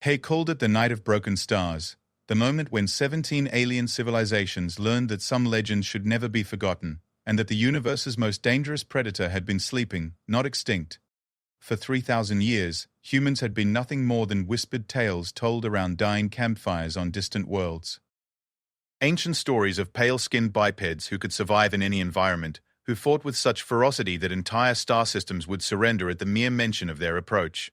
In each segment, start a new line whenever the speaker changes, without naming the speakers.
Hay called it the Night of Broken Stars, the moment when 17 alien civilizations learned that some legends should never be forgotten, and that the universe's most dangerous predator had been sleeping, not extinct. For 3,000 years, humans had been nothing more than whispered tales told around dying campfires on distant worlds. Ancient stories of pale-skinned bipeds who could survive in any environment, who fought with such ferocity that entire star systems would surrender at the mere mention of their approach.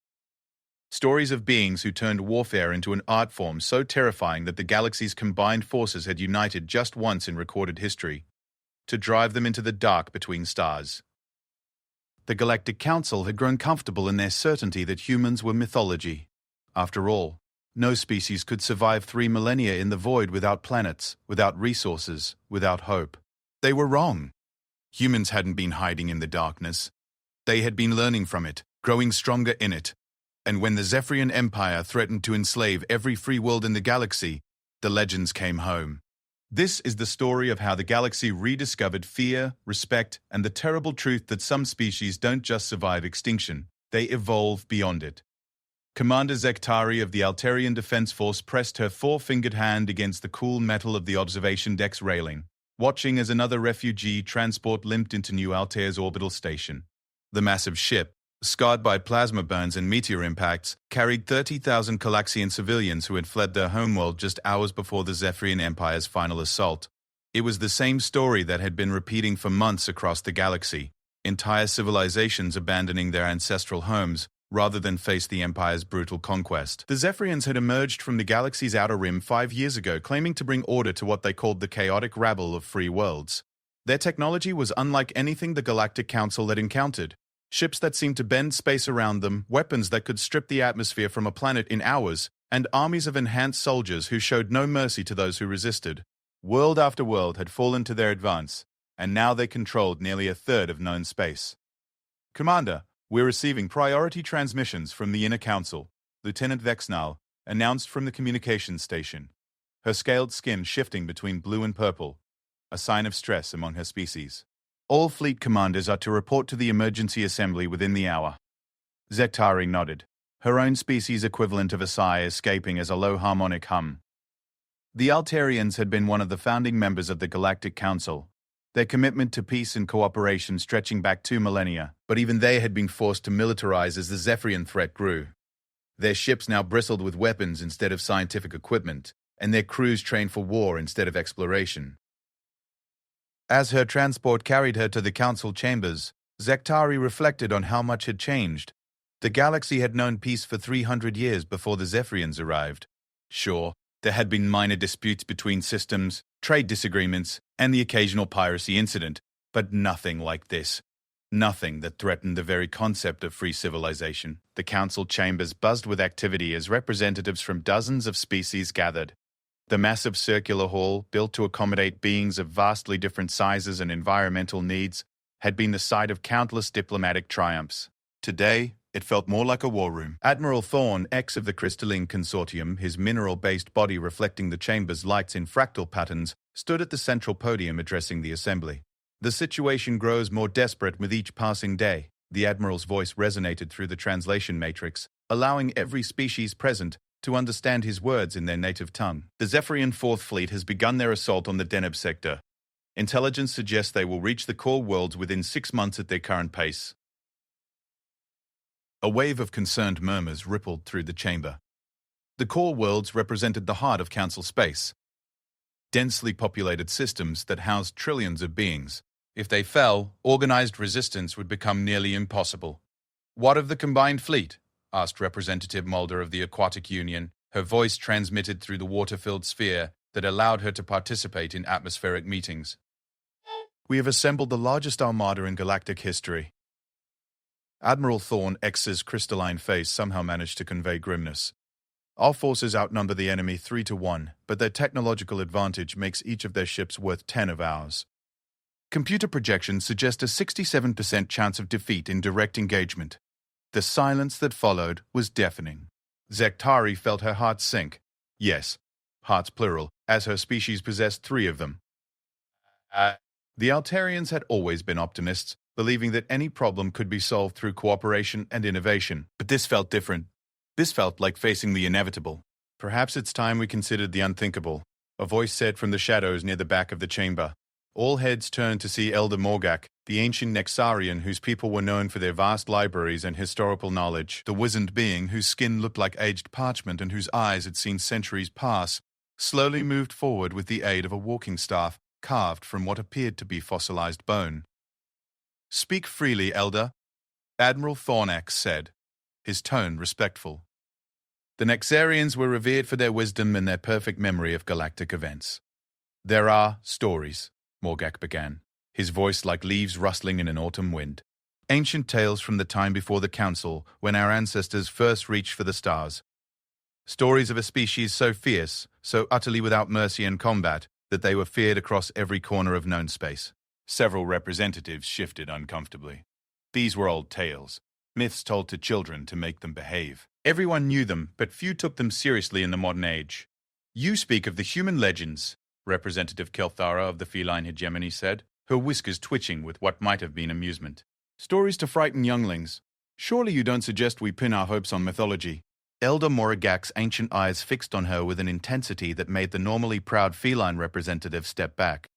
Stories of beings who turned warfare into an art form so terrifying that the galaxy's combined forces had united just once in recorded history, to drive them into the dark between stars. The Galactic Council had grown comfortable in their certainty that humans were mythology. After all, no species could survive 3 millennia in the void without planets, without resources, without hope. They were wrong. Humans hadn't been hiding in the darkness. They had been learning from it, growing stronger in it. And when the Zephyrian Empire threatened to enslave every free world in the galaxy, the legends came home. This is the story of how the galaxy rediscovered fear, respect, and the terrible truth that some species don't just survive extinction, they evolve beyond it. Commander Zektari of the Altarian Defense Force pressed her 4-fingered hand against the cool metal of the observation deck's railing, watching as another refugee transport limped into New Altair's orbital station. The massive ship, scarred by plasma burns and meteor impacts, carried 30,000 Calaxian civilians who had fled their homeworld just hours before the Zephyrian Empire's final assault. It was the same story that had been repeating for months across the galaxy, entire civilizations abandoning their ancestral homes rather than face the Empire's brutal conquest. The Zephyrians had emerged from the galaxy's outer rim 5 years ago, claiming to bring order to what they called the chaotic rabble of free worlds. Their technology was unlike anything the Galactic Council had encountered. Ships that seemed to bend space around them, weapons that could strip the atmosphere from a planet in hours, and armies of enhanced soldiers who showed no mercy to those who resisted. World after world had fallen to their advance, and now they controlled nearly a third of known space. "Commander, we're receiving priority transmissions from the Inner Council," Lieutenant Vexnal announced from the communications station, her scaled skin shifting between blue and purple, a sign of stress among her species. "All fleet commanders are to report to the emergency assembly within the hour." Zektari nodded, her own species equivalent of a sigh escaping as a low harmonic hum. The Altarians had been one of the founding members of the Galactic Council, their commitment to peace and cooperation stretching back 2 millennia, but even they had been forced to militarize as the Zephyrian threat grew. Their ships now bristled with weapons instead of scientific equipment, and their crews trained for war instead of exploration. As her transport carried her to the council chambers, Zektari reflected on how much had changed. The galaxy had known peace for 300 years before the Zephyrians arrived. Sure, there had been minor disputes between systems, trade disagreements, and the occasional piracy incident, but nothing like this. Nothing that threatened the very concept of free civilization. The council chambers buzzed with activity as representatives from dozens of species gathered. The massive circular hall, built to accommodate beings of vastly different sizes and environmental needs, had been the site of countless diplomatic triumphs. Today, it felt more like a war room. Admiral Thorne, ex of the Crystalline Consortium, his mineral-based body reflecting the chamber's lights in fractal patterns, stood at the central podium addressing the assembly. "The situation grows more desperate with each passing day," the Admiral's voice resonated through the translation matrix, allowing every species present to understand his words in their native tongue. "The Zephyrian 4th Fleet has begun their assault on the Deneb sector. Intelligence suggests they will reach the core worlds within 6 months at their current pace." A wave of concerned murmurs rippled through the chamber. The core worlds represented the heart of Council space. Densely populated systems that housed trillions of beings. If they fell, organized resistance would become nearly impossible. "What of the combined fleet?" asked Representative Mulder of the Aquatic Union, her voice transmitted through the water-filled sphere that allowed her to participate in atmospheric meetings. "We have assembled the largest armada in galactic history." Admiral Thorne X's crystalline face somehow managed to convey grimness. "Our forces outnumber the enemy 3 to 1, but their technological advantage makes each of their ships worth 10 of ours. Computer projections suggest a 67% chance of defeat in direct engagement." The silence that followed was deafening. Zektari felt her heart sink. Yes, hearts plural, as her species possessed 3 of them. The Altarians had always been optimists, believing that any problem could be solved through cooperation and innovation. But this felt different. This felt like facing the inevitable. Perhaps it's time we considered the unthinkable, a voice said from the shadows near the back of the chamber. All heads turned to see Elder Morgak, the ancient Nexarian whose people were known for their vast libraries and historical knowledge, the wizened being whose skin looked like aged parchment and whose eyes had seen centuries pass, slowly moved forward with the aid of a walking staff carved from what appeared to be fossilized bone. "Speak freely, Elder," Admiral Thornax said, his tone respectful. The Nexarians were revered for their wisdom and their perfect memory of galactic events. "There are stories," Morgak began, his voice like leaves rustling in an autumn wind. "Ancient tales from the time before the Council, when our ancestors first reached for the stars. Stories of a species so fierce, so utterly without mercy in combat, that they were feared across every corner of known space." Several representatives shifted uncomfortably. These were old tales, myths told to children to make them behave. Everyone knew them, but few took them seriously in the modern age. "You speak of the human legends," Representative Kelthara of the feline hegemony said, her whiskers twitching with what might have been amusement. "Stories to frighten younglings. Surely you don't suggest we pin our hopes on mythology?" Elder Moragak's ancient eyes fixed on her with an intensity that made the normally proud feline representative step back.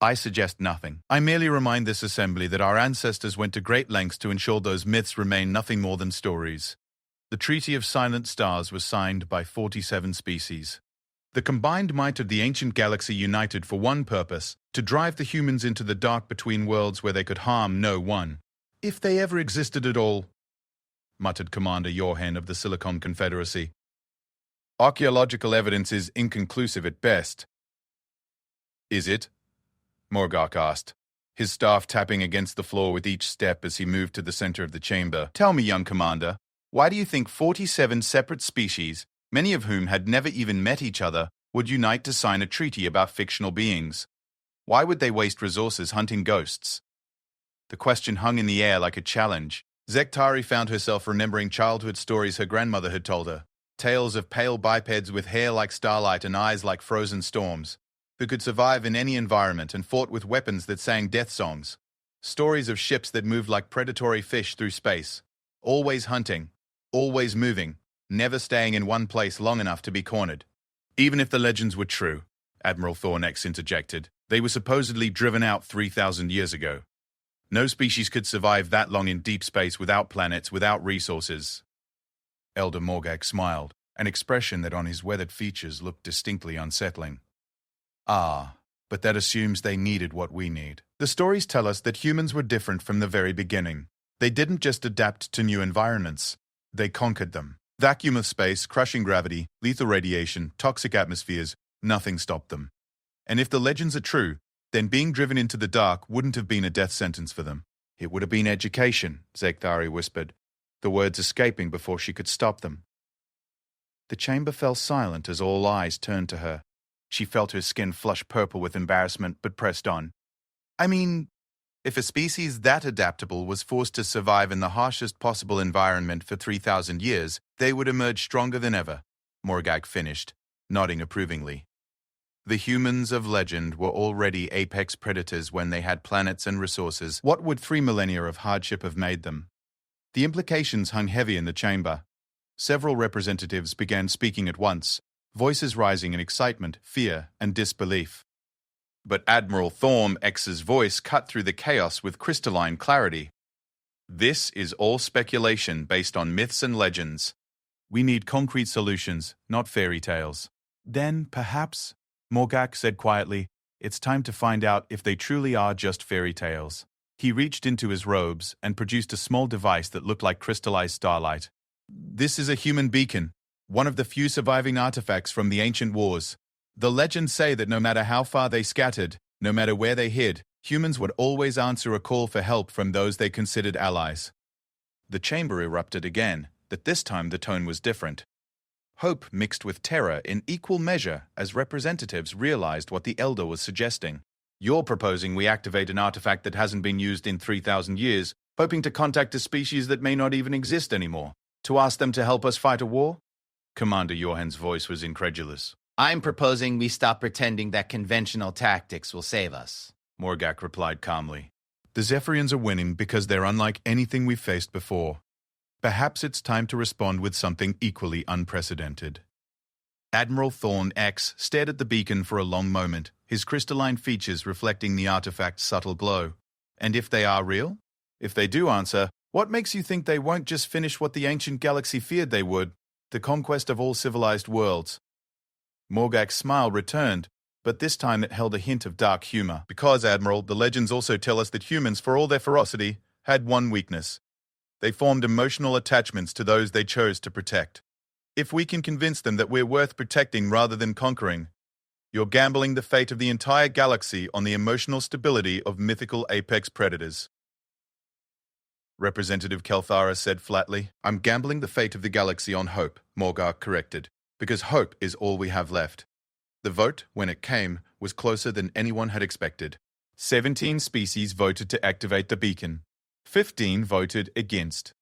"I suggest nothing. I merely remind this assembly that our ancestors went to great lengths to ensure those myths remain nothing more than stories. The Treaty of Silent Stars was signed by 47 species. The combined might of the ancient galaxy united for one purpose, to drive the humans into the dark between worlds where they could harm no one. If they ever existed at all," muttered Commander Yorhen of the Silicon Confederacy. "Archaeological evidence is inconclusive at best." "Is it?" Morgak asked, his staff tapping against the floor with each step as he moved to the center of the chamber. "Tell me, young commander, why do you think 47 separate species, many of whom had never even met each other, would unite to sign a treaty about fictional beings? Why would they waste resources hunting ghosts?" The question hung in the air like a challenge. Zektari found herself remembering childhood stories her grandmother had told her, tales of pale bipeds with hair like starlight and eyes like frozen storms, who could survive in any environment and fought with weapons that sang death songs. Stories of ships that moved like predatory fish through space, always hunting, always moving, never staying in one place long enough to be cornered. "Even if the legends were true," Admiral Thornax interjected, "they were supposedly driven out 3,000 years ago. No species could survive that long in deep space without planets, without resources." Elder Morgak smiled, an expression that on his weathered features looked distinctly unsettling. "Ah, but that assumes they needed what we need. The stories tell us that humans were different from the very beginning. They didn't just adapt to new environments, they conquered them. Vacuum of space, crushing gravity, lethal radiation, toxic atmospheres, nothing stopped them. And if the legends are true, then being driven into the dark wouldn't have been a death sentence for them. It would have been education," Zekthari whispered, the words escaping before she could stop them. The chamber fell silent as all eyes turned to her. She felt her skin flush purple with embarrassment, but pressed on. "I mean, if a species that adaptable was forced to survive in the harshest possible environment for 3,000 years, they would emerge stronger than ever," Morgak finished, nodding approvingly. "The humans of legend were already apex predators when they had planets and resources. What would 3 millennia of hardship have made them?" The implications hung heavy in the chamber. Several representatives began speaking at once, voices rising in excitement, fear, and disbelief. But Admiral Thorm X's voice cut through the chaos with crystalline clarity. "This is all speculation based on myths and legends. We need concrete solutions, not fairy tales." "Then, perhaps," Morgak said quietly, "it's time to find out if they truly are just fairy tales." He reached into his robes and produced a small device that looked like crystallized starlight. "This is a human beacon, one of the few surviving artifacts from the ancient wars. The legends say that no matter how far they scattered, no matter where they hid, humans would always answer a call for help from those they considered allies." The chamber erupted again, but this time the tone was different. Hope mixed with terror in equal measure as representatives realized what the Elder was suggesting. "You're proposing we activate an artifact that hasn't been used in 3,000 years, hoping to contact a species that may not even exist anymore, to ask them to help us fight a war?" Commander Yorhen's voice was incredulous.
"I'm proposing we stop pretending that conventional tactics will save us,"
Morgak replied calmly. "The Zephyrians are winning because they're unlike anything we've faced before. Perhaps it's time to respond with something equally unprecedented. Admiral Thorne X stared at the beacon for a long moment, his crystalline features reflecting the artifact's subtle glow. And if they are real? If they do answer, what makes you think they won't just finish what the ancient galaxy feared they would? The conquest of all civilized worlds. Morgak's smile returned, but this time it held a hint of dark humor. Because, Admiral, the legends also tell us that humans, for all their ferocity, had one weakness. They formed emotional attachments to those they chose to protect. If we can convince them that we're worth protecting rather than conquering, you're gambling the fate of the entire galaxy on the emotional stability of mythical apex predators. Representative Kelthara said flatly. I'm gambling the fate of the galaxy on hope, Morgak corrected, because hope is all we have left. The vote, when it came, was closer than anyone had expected. 17 species voted to activate the beacon. 15 voted against.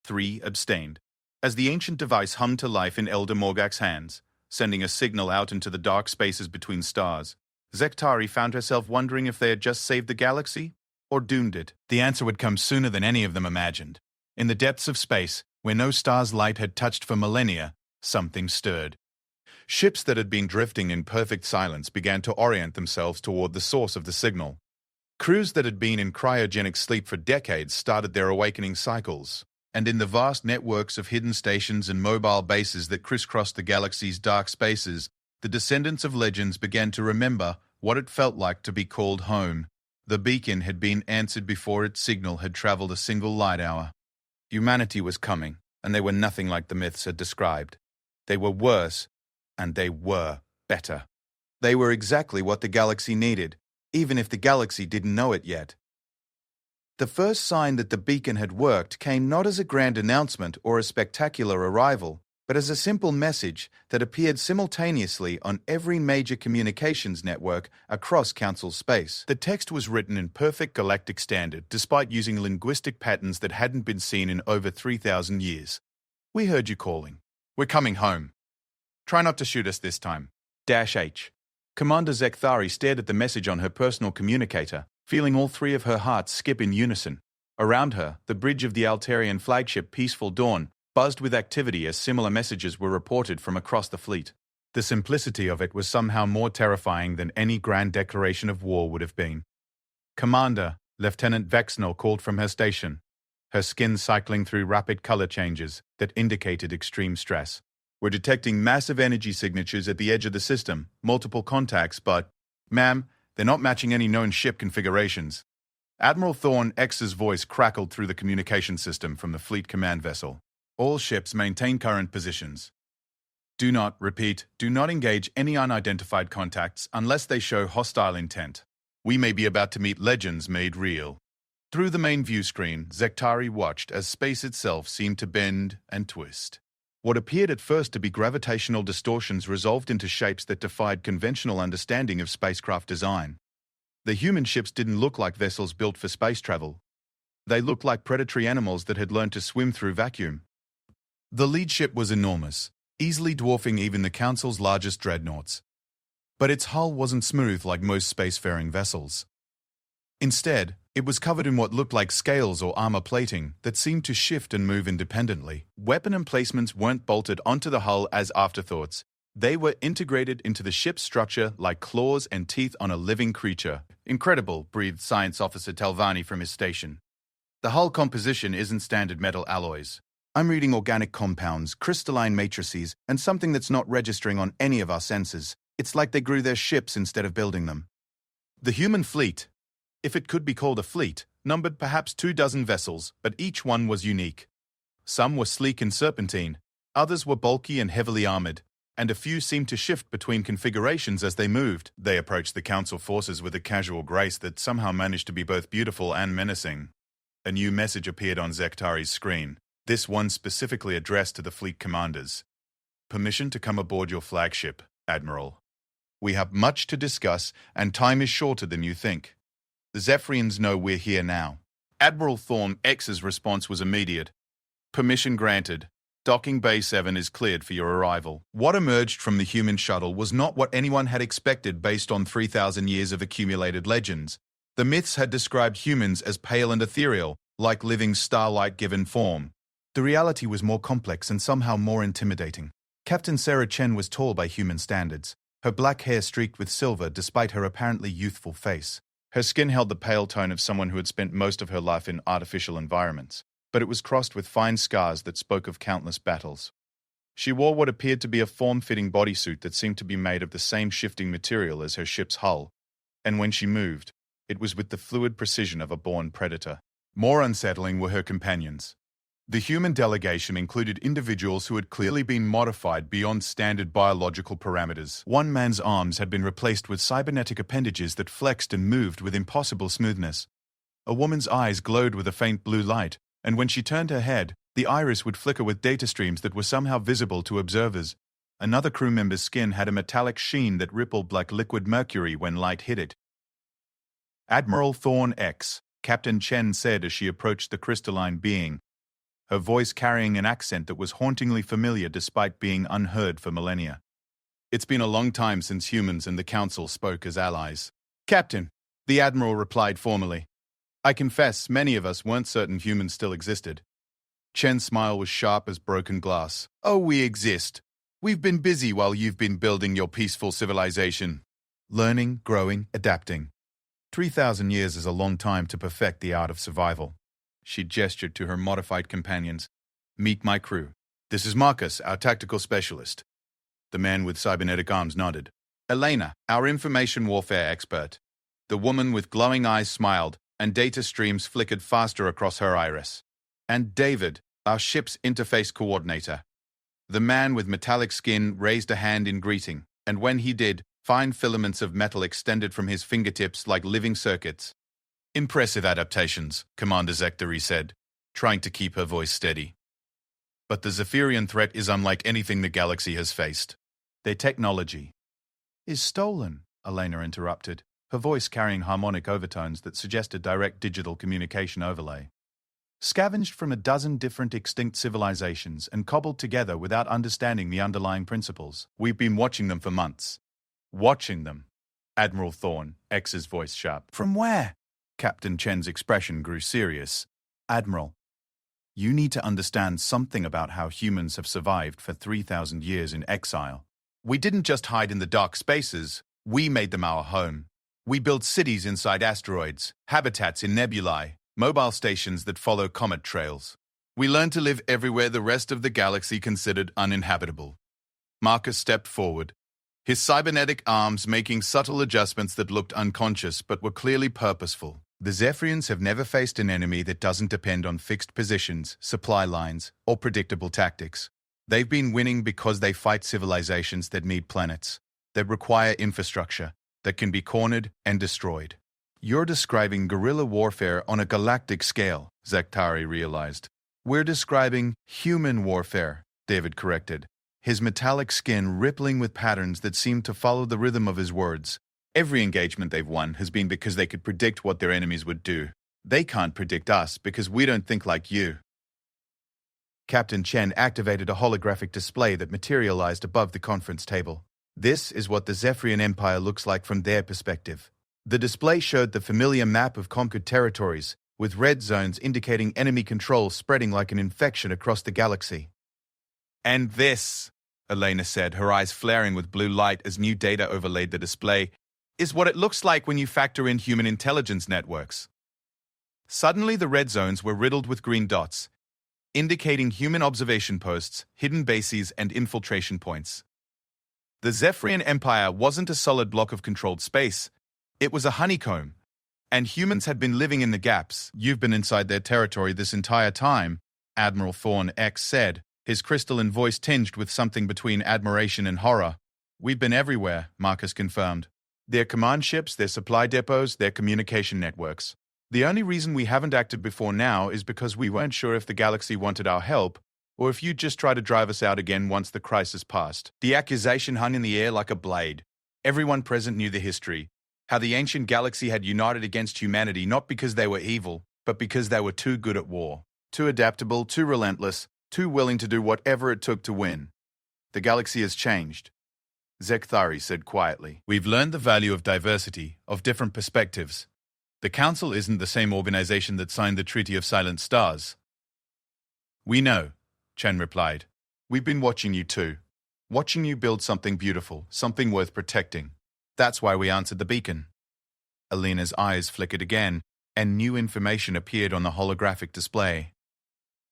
3 abstained. As the ancient device hummed to life in Elder Morgak's hands, sending a signal out into the dark spaces between stars, Zektari found herself wondering if they had just saved the galaxy or doomed it. The answer would come sooner than any of them imagined. In the depths of space, where no star's light had touched for millennia, something stirred. Ships that had been drifting in perfect silence began to orient themselves toward the source of the signal. Crews that had been in cryogenic sleep for decades started their awakening cycles. And in the vast networks of hidden stations and mobile bases that crisscrossed the galaxy's dark spaces, the descendants of legends began to remember what it felt like to be called home. The beacon had been answered before its signal had traveled a single light hour. Humanity was coming, and they were nothing like the myths had described. They were worse, and they were better. They were exactly what the galaxy needed, even if the galaxy didn't know it yet. The first sign that the beacon had worked came not as a grand announcement or a spectacular arrival, but as a simple message that appeared simultaneously on every major communications network across Council space. The text was written in perfect galactic standard, despite using linguistic patterns that hadn't been seen in over 3,000 years. We heard you calling. We're coming home. Try not to shoot us this time. -H. Commander Zekthari stared at the message on her personal communicator, feeling all three of her hearts skip in unison. Around her, the bridge of the Altarian flagship Peaceful Dawn buzzed with activity as similar messages were reported from across the fleet. The simplicity of it was somehow more terrifying than any grand declaration of war would have been. Commander, Lieutenant Vexnell called from her station, her skin cycling through rapid color changes that indicated extreme stress. We're detecting massive energy signatures at the edge of the system, multiple contacts, but, ma'am, they're not matching any known ship configurations. Admiral Thorne X's voice crackled through the communication system from the fleet command vessel. All ships maintain current positions. Do not engage any unidentified contacts unless they show hostile intent. We may be about to meet legends made real. Through the main view screen, Zektari watched as space itself seemed to bend and twist. What appeared at first to be gravitational distortions resolved into shapes that defied conventional understanding of spacecraft design. The human ships didn't look like vessels built for space travel. They looked like predatory animals that had learned to swim through vacuum. The lead ship was enormous, easily dwarfing even the Council's largest dreadnoughts. But its hull wasn't smooth like most spacefaring vessels. Instead, it was covered in what looked like scales or armor plating that seemed to shift and move independently. Weapon emplacements weren't bolted onto the hull as afterthoughts. They were integrated into the ship's structure like claws and teeth on a living creature. Incredible, breathed Science Officer Talvani from his station. The hull composition isn't standard metal alloys. I'm reading organic compounds, crystalline matrices, and something that's not registering on any of our sensors. It's like they grew their ships instead of building them. The human fleet, if it could be called a fleet, numbered perhaps 24 vessels, but each one was unique. Some were sleek and serpentine, others were bulky and heavily armored, and a few seemed to shift between configurations as they moved. They approached the Council forces with a casual grace that somehow managed to be both beautiful and menacing. A new message appeared on Zektari's screen, this one specifically addressed to the fleet commanders. Permission to come aboard your flagship, Admiral. We have much to discuss, and time is shorter than you think. The Zephyrians know we're here now. Admiral Thorne X's response was immediate. Permission granted. Docking Bay 7 is cleared for your arrival. What emerged from the human shuttle was not what anyone had expected based on 3,000 years of accumulated legends. The myths had described humans as pale and ethereal, like living starlight given form. The reality was more complex and somehow more intimidating. Captain Sarah Chen was tall by human standards, her black hair streaked with silver despite her apparently youthful face. Her skin held the pale tone of someone who had spent most of her life in artificial environments, but it was crossed with fine scars that spoke of countless battles. She wore what appeared to be a form-fitting bodysuit that seemed to be made of the same shifting material as her ship's hull, and when she moved, it was with the fluid precision of a born predator. More unsettling were her companions. The human delegation included individuals who had clearly been modified beyond standard biological parameters. One man's arms had been replaced with cybernetic appendages that flexed and moved with impossible smoothness. A woman's eyes glowed with a faint blue light, and when she turned her head, the iris would flicker with data streams that were somehow visible to observers. Another crew member's skin had a metallic sheen that rippled like liquid mercury when light hit it. Admiral Thorne X, Captain Chen said as she approached the crystalline being, her voice carrying an accent that was hauntingly familiar despite being unheard for millennia. It's been a long time since humans and the Council spoke as allies. Captain, the Admiral replied formally. I confess, many of us weren't certain humans still existed. Chen's smile was sharp as broken glass. Oh, we exist. We've been busy while you've been building your peaceful civilization. Learning, growing, adapting. 3,000 years is a long time to perfect the art of survival. She gestured to her modified companions. Meet my crew. This is Marcus, our tactical specialist. The man with cybernetic arms nodded. Elena, our information warfare expert. The woman with glowing eyes smiled, and data streams flickered faster across her iris. And David, our ship's interface coordinator. The man with metallic skin raised a hand in greeting, and when he did, fine filaments of metal extended from his fingertips like living circuits. Impressive adaptations, Commander Zektari said, trying to keep her voice steady. But the Zephyrian threat is unlike anything the galaxy has faced. Their technology is stolen, Elena interrupted, her voice carrying harmonic overtones that suggested direct digital communication overlay. Scavenged from a dozen different extinct civilizations and cobbled together without understanding the underlying principles. We've been watching them for months. Watching them. Admiral Thorne, X's voice sharp. From where? Captain Chen's expression grew serious. Admiral, you need to understand something about how humans have survived for 3,000 years in exile. We didn't just hide in the dark spaces, we made them our home. We built cities inside asteroids, habitats in nebulae, mobile stations that follow comet trails. We learned to live everywhere the rest of the galaxy considered uninhabitable. Marcus stepped forward, his cybernetic arms making subtle adjustments that looked unconscious but were clearly purposeful. The Zephyrians have never faced an enemy that doesn't depend on fixed positions, supply lines, or predictable tactics. They've been winning because they fight civilizations that need planets, that require infrastructure, that can be cornered and destroyed. You're describing guerrilla warfare on a galactic scale, Zektari realized. We're describing human warfare, David corrected, his metallic skin rippling with patterns that seemed to follow the rhythm of his words. Every engagement they've won has been because they could predict what their enemies would do. They can't predict us because we don't think like you. Captain Chen activated a holographic display that materialized above the conference table. This is what the Zephyrian Empire looks like from their perspective. The display showed the familiar map of conquered territories, with red zones indicating enemy control spreading like an infection across the galaxy. And this, Elena said, her eyes flaring with blue light as new data overlaid the display, is what it looks like when you factor in human intelligence networks. Suddenly the red zones were riddled with green dots, indicating human observation posts, hidden bases, and infiltration points. The Zephyrian Empire wasn't a solid block of controlled space. It was a honeycomb, and humans had been living in the gaps. You've been inside their territory this entire time, Admiral Thorne X said, his crystalline voice tinged with something between admiration and horror. We've been everywhere, Marcus confirmed. Their command ships, their supply depots, their communication networks. The only reason we haven't acted before now is because we weren't sure if the galaxy wanted our help, or if you'd just try to drive us out again once the crisis passed. The accusation hung in the air like a blade. Everyone present knew the history, how the ancient galaxy had united against humanity not because they were evil, but because they were too good at war, too adaptable, too relentless, too willing to do whatever it took to win. The galaxy has changed, Zektari said quietly. We've learned the value of diversity, of different perspectives. The Council isn't the same organization that signed the Treaty of Silent Stars. We know, Chen replied. We've been watching you too. Watching you build something beautiful, something worth protecting. That's why we answered the beacon. Alina's eyes flickered again, and new information appeared on the holographic display.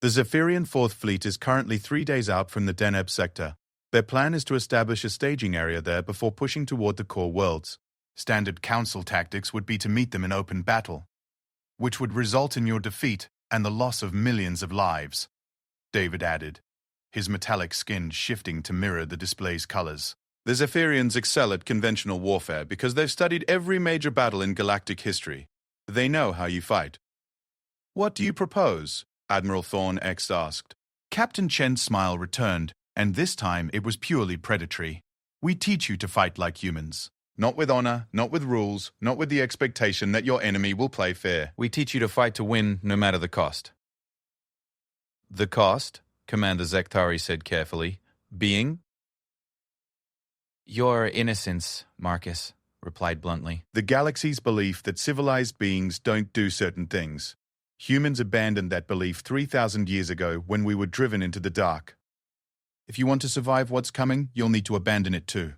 The Zephyrian 4th Fleet is currently 3 days out from the Deneb sector. Their plan is to establish a staging area there before pushing toward the core worlds. Standard Council tactics would be to meet them in open battle, which would result in your defeat and the loss of millions of lives, David added, his metallic skin shifting to mirror the display's colors. The Zephyrians excel at conventional warfare because they've studied every major battle in galactic history. They know how you fight. What do you propose? Admiral Thorn X asked. Captain Chen's smile returned, and this time it was purely predatory. We teach you to fight like humans. Not with honor, not with rules, not with the expectation that your enemy will play fair. We teach you to fight to win no matter the cost. The cost? Commander Zekhtari said carefully. Being? Your innocence, Marcus, replied bluntly. The galaxy's belief that civilized beings don't do certain things. Humans abandoned that belief 3,000 years ago when we were driven into the dark. If you want to survive what's coming, you'll need to abandon it too.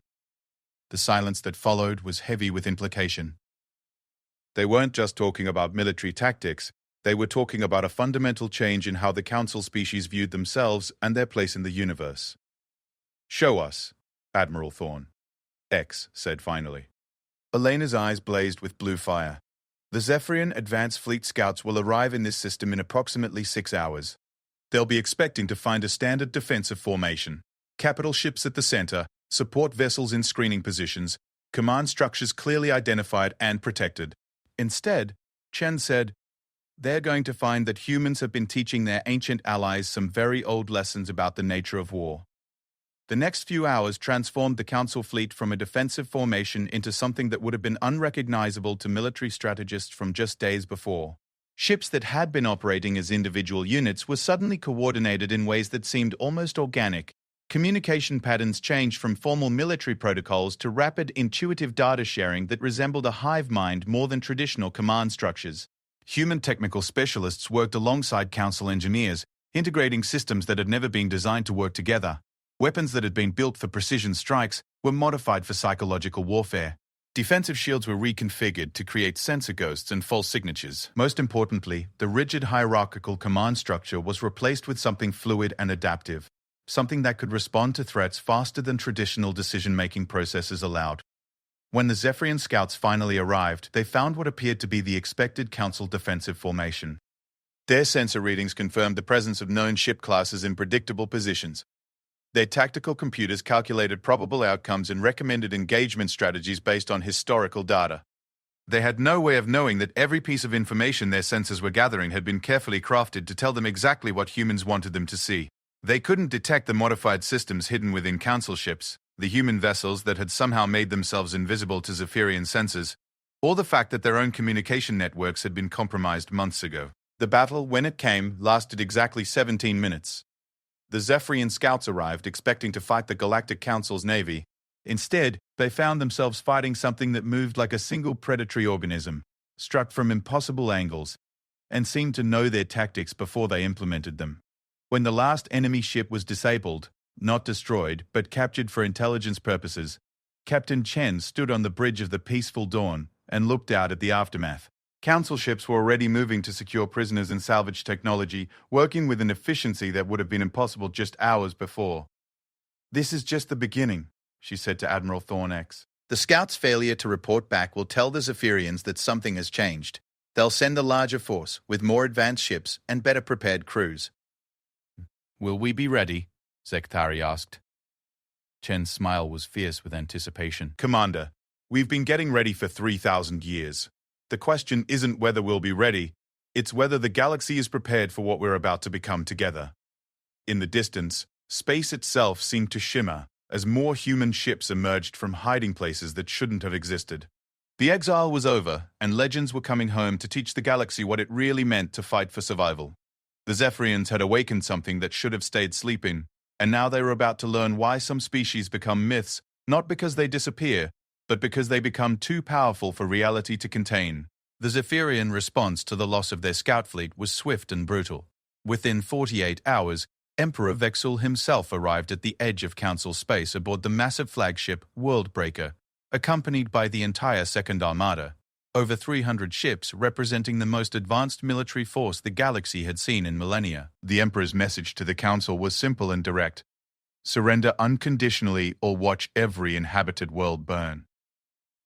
The silence that followed was heavy with implication. They weren't just talking about military tactics, they were talking about a fundamental change in how the Council species viewed themselves and their place in the universe. Show us, Admiral Thorn, X said finally. Elena's eyes blazed with blue fire. The Zephyrian Advanced Fleet Scouts will arrive in this system in approximately 6 hours. They'll be expecting to find a standard defensive formation, capital ships at the center, support vessels in screening positions, command structures clearly identified and protected. Instead, Chen said, they're going to find that humans have been teaching their ancient allies some very old lessons about the nature of war. The next few hours transformed the Council fleet from a defensive formation into something that would have been unrecognizable to military strategists from just days before. Ships that had been operating as individual units were suddenly coordinated in ways that seemed almost organic. Communication patterns changed from formal military protocols to rapid, intuitive data sharing that resembled a hive mind more than traditional command structures. Human technical specialists worked alongside Council engineers, integrating systems that had never been designed to work together. Weapons that had been built for precision strikes were modified for psychological warfare. Defensive shields were reconfigured to create sensor ghosts and false signatures. Most importantly, the rigid hierarchical command structure was replaced with something fluid and adaptive, something that could respond to threats faster than traditional decision-making processes allowed. When the Zephyrian scouts finally arrived, they found what appeared to be the expected Council defensive formation. Their sensor readings confirmed the presence of known ship classes in predictable positions. Their tactical computers calculated probable outcomes and recommended engagement strategies based on historical data. They had no way of knowing that every piece of information their sensors were gathering had been carefully crafted to tell them exactly what humans wanted them to see. They couldn't detect the modified systems hidden within Council ships, the human vessels that had somehow made themselves invisible to Zephyrian sensors, or the fact that their own communication networks had been compromised months ago. The battle, when it came, lasted exactly 17 minutes. The Zephyrian scouts arrived expecting to fight the Galactic Council's navy. Instead, they found themselves fighting something that moved like a single predatory organism, struck from impossible angles, and seemed to know their tactics before they implemented them. When the last enemy ship was disabled, not destroyed, but captured for intelligence purposes, Captain Chen stood on the bridge of the Peaceful Dawn and looked out at the aftermath. Council ships were already moving to secure prisoners and salvage technology, working with an efficiency that would have been impossible just hours before. This is just the beginning, she said to Admiral Thorn X. The scouts' failure to report back will tell the Zephyrians that something has changed. They'll send a larger force, with more advanced ships and better prepared crews. Will we be ready? Zekhtari asked. Chen's smile was fierce with anticipation. Commander, we've been getting ready for 3,000 years. The question isn't whether we'll be ready, it's whether the galaxy is prepared for what we're about to become together. In the distance, space itself seemed to shimmer as more human ships emerged from hiding places that shouldn't have existed. The exile was over, and legends were coming home to teach the galaxy what it really meant to fight for survival. The Zephyrians had awakened something that should have stayed sleeping, and now they were about to learn why some species become myths, not because they disappear, but because they become too powerful for reality to contain. The Zephyrian response to the loss of their scout fleet was swift and brutal. Within 48 hours, Emperor Vexil himself arrived at the edge of Council space aboard the massive flagship Worldbreaker, accompanied by the entire Second Armada, over 300 ships representing the most advanced military force the galaxy had seen in millennia. The Emperor's message to the Council was simple and direct: surrender unconditionally or watch every inhabited world burn.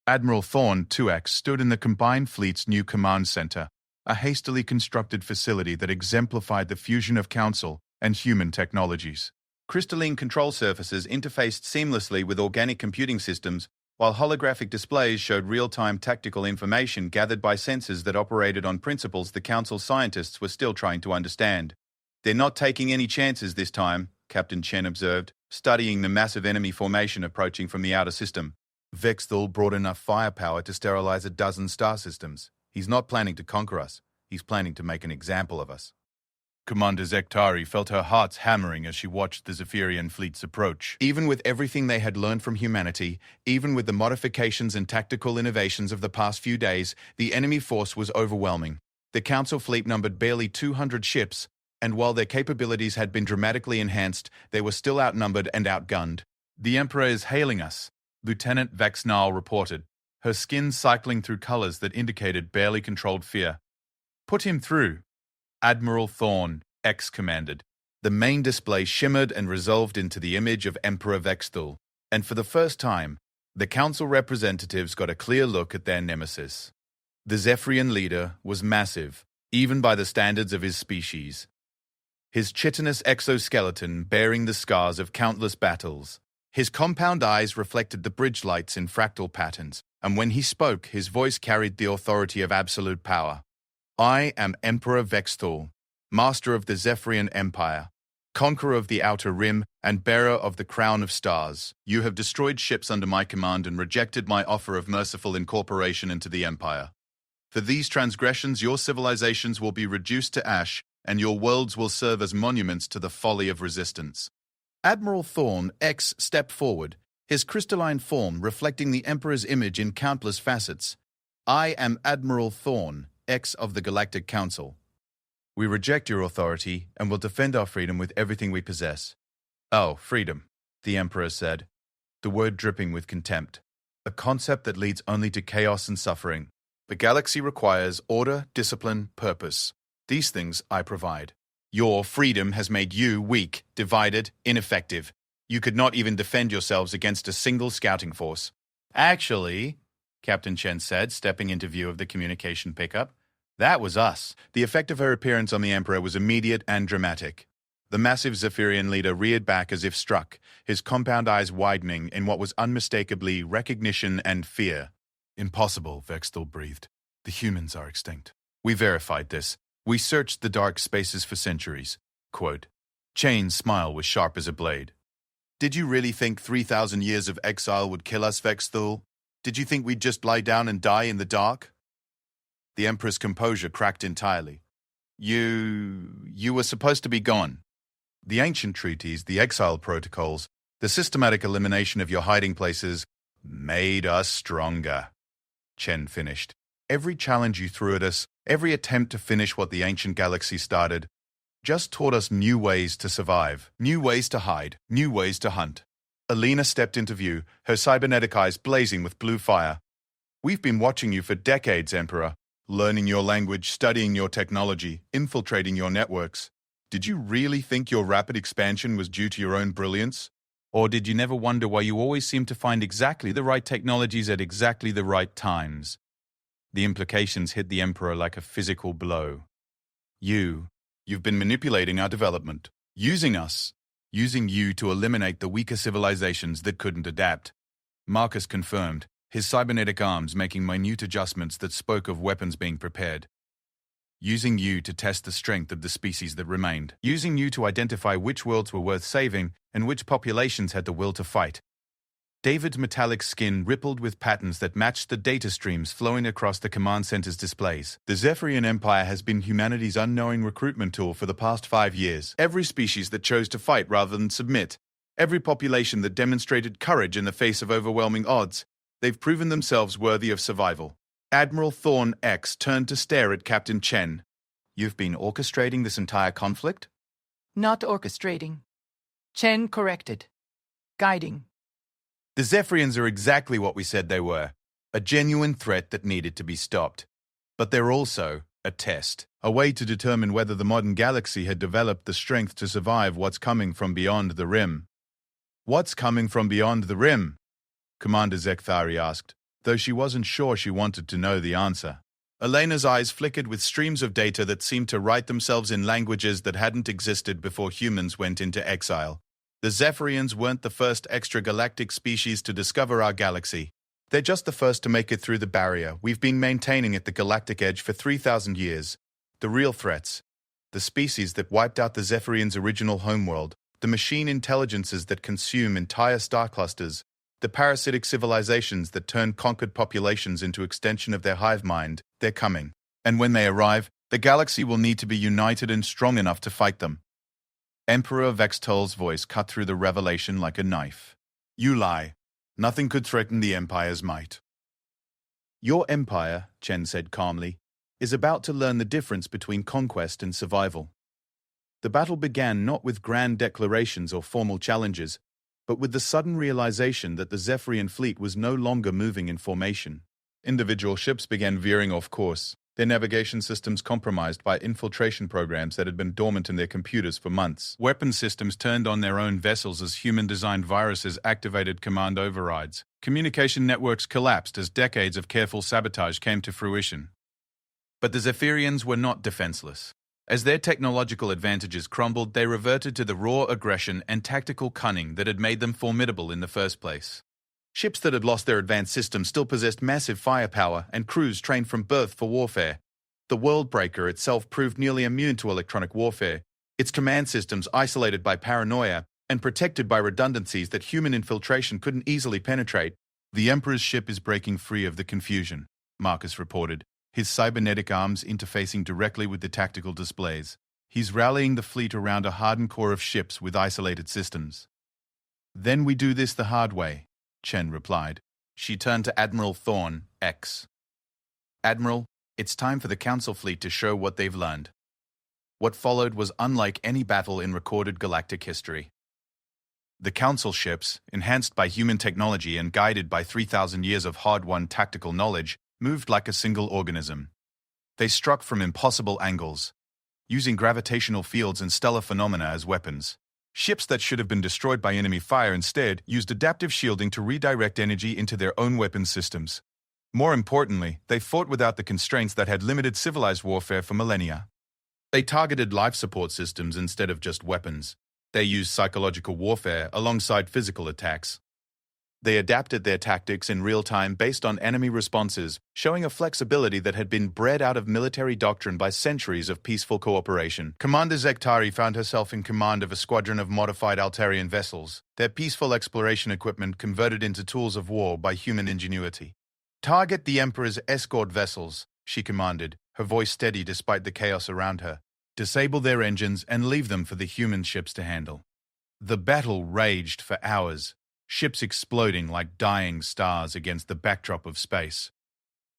Admiral Thorne 2X stood in the combined fleet's new command center, a hastily constructed facility that exemplified the fusion of Council and human technologies. Crystalline control surfaces interfaced seamlessly with organic computing systems, while holographic displays showed real-time tactical information gathered by sensors that operated on principles the Council scientists were still trying to understand. "They're not taking any chances this time," Captain Chen observed, studying the massive enemy formation approaching from the outer system. "Vexthal brought enough firepower to sterilize a dozen star systems. He's not planning to conquer us. He's planning to make an example of us." Commander Zektari felt her heart hammering as she watched the Zephyrian fleets approach. Even with everything they had learned from humanity, even with the modifications and tactical innovations of the past few days, the enemy force was overwhelming. The Council fleet numbered barely 200 ships, and while their capabilities had been dramatically enhanced, they were still outnumbered and outgunned. "The Emperor is hailing us," Lieutenant Vexnal reported, her skin cycling through colors that indicated barely controlled fear. "Put him through," Admiral Thorne X commanded. The main display shimmered and resolved into the image of Emperor Vexthal, and for the first time, the Council representatives got a clear look at their nemesis. The Zephyrian leader was massive, even by the standards of his species. His chitinous exoskeleton bearing the scars of countless battles. His compound eyes reflected the bridge lights in fractal patterns, and when he spoke, his voice carried the authority of absolute power. "I am Emperor Vexthal, master of the Zephyrian Empire, conqueror of the Outer Rim, and bearer of the Crown of Stars. You have destroyed ships under my command and rejected my offer of merciful incorporation into the Empire. For these transgressions, your civilizations will be reduced to ash, and your worlds will serve as monuments to the folly of resistance." Admiral Thorne X stepped forward, his crystalline form reflecting the Emperor's image in countless facets. "I am Admiral Thorne X of the Galactic Council. We reject your authority and will defend our freedom with everything we possess." "Oh, freedom," the Emperor said, the word dripping with contempt. "A concept that leads only to chaos and suffering. The galaxy requires order, discipline, purpose. These things I provide. Your freedom has made you weak, divided, ineffective. You could not even defend yourselves against a single scouting force." "Actually," Captain Chen said, stepping into view of the communication pickup, "that was us." The effect of her appearance on the Emperor was immediate and dramatic. The massive Zephyrian leader reared back as if struck, his compound eyes widening in what was unmistakably recognition and fear. "Impossible," Vexthal breathed. "The humans are extinct. We verified this. We searched the dark spaces for centuries." Quote. Chain's smile was sharp as a blade. "Did you really think 3,000 years of exile would kill us, Vexthal? Did you think we'd just lie down and die in the dark?" The Emperor's composure cracked entirely. You were supposed to be gone. The ancient treaties, the exile protocols, the systematic elimination of your hiding places made us stronger," Chen finished. "Every challenge you threw at us, every attempt to finish what the ancient galaxy started, just taught us new ways to survive, new ways to hide, new ways to hunt." Alina stepped into view, her cybernetic eyes blazing with blue fire. "We've been watching you for decades, Emperor, learning your language, studying your technology, infiltrating your networks. Did you really think your rapid expansion was due to your own brilliance? Or did you never wonder why you always seem to find exactly the right technologies at exactly the right times?" The implications hit the Emperor like a physical blow. You've been manipulating our development, using us, using you to eliminate the weaker civilizations that couldn't adapt. Marcus confirmed, his cybernetic arms making minute adjustments that spoke of weapons being prepared. Using you to test the strength of the species that remained. Using you to identify which worlds were worth saving and which populations had the will to fight. David's metallic skin rippled with patterns that matched the data streams flowing across the command center's displays. The Zephyrian Empire has been humanity's unknowing recruitment tool for the past 5 years. Every species that chose to fight rather than submit. Every population that demonstrated courage in the face of overwhelming odds. They've proven themselves worthy of survival. Admiral Thorne X turned to stare at Captain Chen. You've been orchestrating this entire conflict?
Not orchestrating. Chen corrected. Guiding.
The Zephyrians are exactly what we said they were. A genuine threat that needed to be stopped. But they're also a test. A way to determine whether the modern galaxy had developed the strength to survive what's coming from beyond the rim. What's coming from beyond the rim? Commander Zekthari asked, though she wasn't sure she wanted to know the answer. Elena's eyes flickered with streams of data that seemed to write themselves in languages that hadn't existed before humans went into exile. The Zephyrians weren't the first extragalactic species to discover our galaxy. They're just the first to make it through the barrier we've been maintaining at the galactic edge for 3,000 years. The real threats, the species that wiped out the Zephyrians' original homeworld, the machine intelligences that consume entire star clusters, the parasitic civilizations that turn conquered populations into extension of their hive mind, they're coming. And when they arrive, the galaxy will need to be united and strong enough to fight them. Emperor Vextol's voice cut through the revelation like a knife. You lie. Nothing could threaten the Empire's might. Your empire, Chen said calmly, is about to learn the difference between conquest and survival. The battle began not with grand declarations or formal challenges, but with the sudden realization that the Zephyrian fleet was no longer moving in formation. Individual ships began veering off course, their navigation systems compromised by infiltration programs that had been dormant in their computers for months. Weapon systems turned on their own vessels as human-designed viruses activated command overrides. Communication networks collapsed as decades of careful sabotage came to fruition. But the Zephyrians were not defenseless. As their technological advantages crumbled, they reverted to the raw aggression and tactical cunning that had made them formidable in the first place. Ships that had lost their advanced systems still possessed massive firepower and crews trained from birth for warfare. The Worldbreaker itself proved nearly immune to electronic warfare, its command systems isolated by paranoia and protected by redundancies that human infiltration couldn't easily penetrate. The Emperor's ship is breaking free of the confusion, Marcus reported, his cybernetic arms interfacing directly with the tactical displays. He's rallying the fleet around a hardened core of ships with isolated systems. Then we do this the hard way, Chen replied. She turned to Admiral Thorne, X. Admiral, it's time for the Council fleet to show what they've learned. What followed was unlike any battle in recorded galactic history. The Council ships, enhanced by human technology and guided by 3,000 years of hard-won tactical knowledge, moved like a single organism. They struck from impossible angles, using gravitational fields and stellar phenomena as weapons. Ships that should have been destroyed by enemy fire instead used adaptive shielding to redirect energy into their own weapon systems. More importantly, they fought without the constraints that had limited civilized warfare for millennia. They targeted life support systems instead of just weapons. They used psychological warfare alongside physical attacks. They adapted their tactics in real time based on enemy responses, showing a flexibility that had been bred out of military doctrine by centuries of peaceful cooperation. Commander Zekhtari found herself in command of a squadron of modified Altarian vessels, their peaceful exploration equipment converted into tools of war by human ingenuity. Target the Emperor's escort vessels, she commanded, her voice steady despite the chaos around her. Disable their engines and leave them for the human ships to handle. The battle raged for hours, ships exploding like dying stars against the backdrop of space.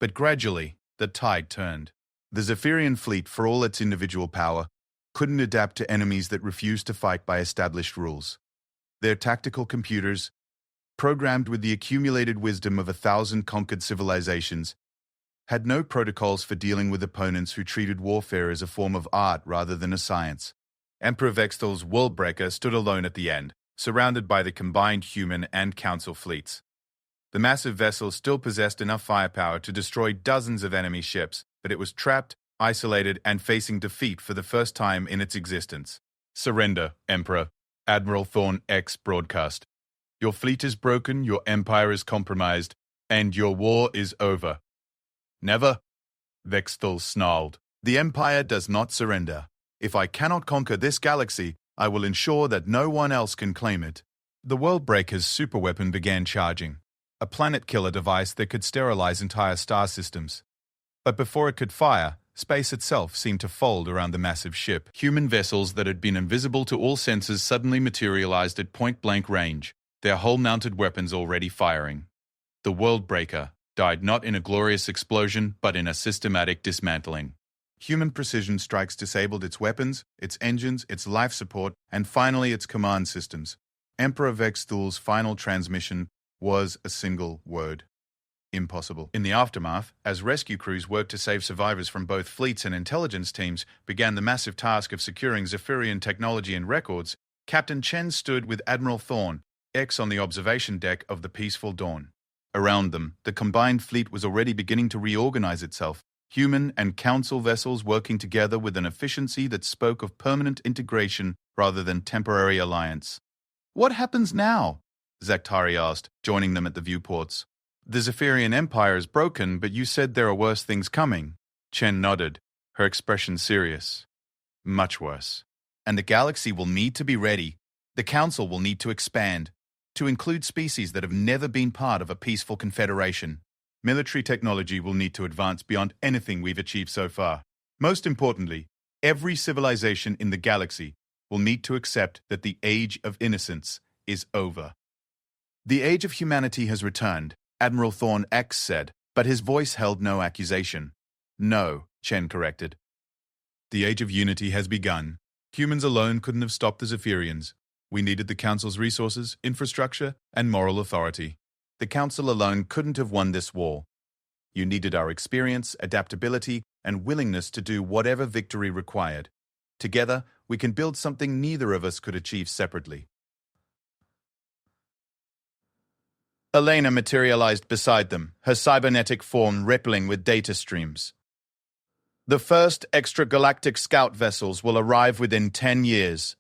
But gradually, the tide turned. The Zephyrian fleet, for all its individual power, couldn't adapt to enemies that refused to fight by established rules. Their tactical computers, programmed with the accumulated wisdom of 1,000 conquered civilizations, had no protocols for dealing with opponents who treated warfare as a form of art rather than a science. Emperor Vextol's Worldbreaker stood alone at the end, surrounded by the combined human and council fleets. The massive vessel still possessed enough firepower to destroy dozens of enemy ships, but it was trapped, isolated, and facing defeat for the first time in its existence. Surrender, Emperor, Admiral Thorne X broadcast. Your fleet is broken, your empire is compromised, and your war is over. Never? Vextol snarled. The Empire does not surrender. If I cannot conquer this galaxy, I will ensure that no one else can claim it. The Worldbreaker's superweapon began charging, a planet-killer device that could sterilize entire star systems. But before it could fire, space itself seemed to fold around the massive ship. Human vessels that had been invisible to all senses suddenly materialized at point-blank range, their hull-mounted weapons already firing. The Worldbreaker died not in a glorious explosion, but in a systematic dismantling. Human precision strikes disabled its weapons, its engines, its life support, and finally its command systems. Emperor Vex Thul's final transmission was a single word: impossible. In the aftermath, as rescue crews worked to save survivors from both fleets and intelligence teams began the massive task of securing Zephyrian technology and records, Captain Chen stood with Admiral Thorne, X, on the observation deck of the Peaceful Dawn. Around them, the combined fleet was already beginning to reorganize itself, human and council vessels working together with an efficiency that spoke of permanent integration rather than temporary alliance. "What happens now?" Zakhtari asked, joining them at the viewports. "The Zephyrian Empire is broken, but you said there are worse things coming." Chen nodded, her expression serious. "Much worse. And the galaxy will need to be ready. The Council will need to expand, to include species that have never been part of a peaceful confederation. Military technology will need to advance beyond anything we've achieved so far. Most importantly, every civilization in the galaxy will need to accept that the Age of Innocence is over." "The Age of Humanity has returned," Admiral Thorne X said, but his voice held no accusation. "No," Chen corrected. "The Age of Unity has begun. Humans alone couldn't have stopped the Zephyrians. We needed the Council's resources, infrastructure, and moral authority. The Council alone couldn't have won this war. You needed our experience, adaptability, and willingness to do whatever victory required. Together, we can build something neither of us could achieve separately." Elena materialized beside them, her cybernetic form rippling with data streams. "The first extragalactic scout vessels will arrive within 10 years.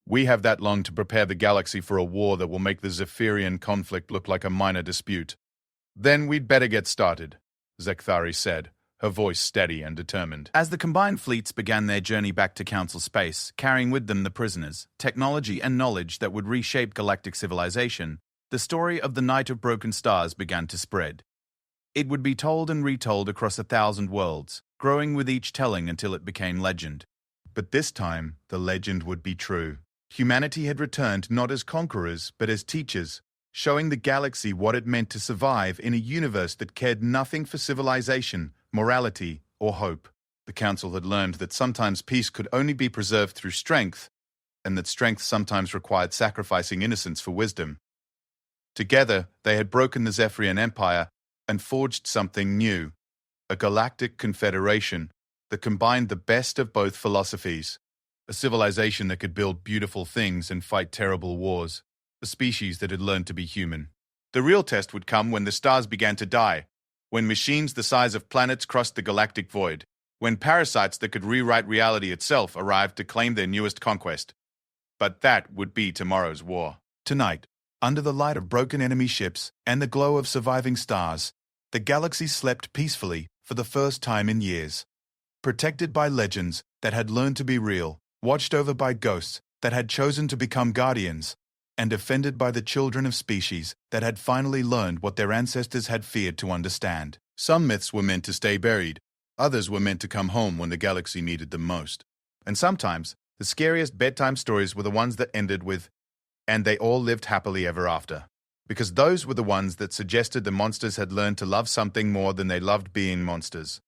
We have that long to prepare the galaxy for a war that will make the Zephyrian conflict look like a minor dispute. Then we'd better get started," Zakhtari said, her voice steady and determined. As the combined fleets began their journey back to Council space, carrying with them the prisoners, technology, and knowledge that would reshape galactic civilization, the story of the Night of Broken Stars began to spread. It would be told and retold across 1,000 worlds, growing with each telling until it became legend. But this time, the legend would be true. Humanity had returned not as conquerors, but as teachers, showing the galaxy what it meant to survive in a universe that cared nothing for civilization, morality, or hope. The Council had learned that sometimes peace could only be preserved through strength, and that strength sometimes required sacrificing innocence for wisdom. Together, they had broken the Zephyrian Empire and forged something new, a galactic confederation that combined the best of both philosophies. A civilization that could build beautiful things and fight terrible wars. A species that had learned to be human. The real test would come when the stars began to die, when machines the size of planets crossed the galactic void, when parasites that could rewrite reality itself arrived to claim their newest conquest. But that would be tomorrow's war. Tonight, under the light of broken enemy ships and the glow of surviving stars, the galaxy slept peacefully for the first time in years. Protected by legends that had learned to be real, watched over by ghosts that had chosen to become guardians, and defended by the children of species that had finally learned what their ancestors had feared to understand. Some myths were meant to stay buried, others were meant to come home when the galaxy needed them most. And sometimes, the scariest bedtime stories were the ones that ended with, "and they all lived happily ever after." Because those were the ones that suggested the monsters had learned to love something more than they loved being monsters.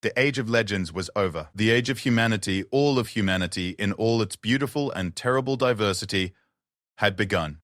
The Age of Legends was over. The Age of Humanity, all of humanity, in all its beautiful and terrible diversity, had begun.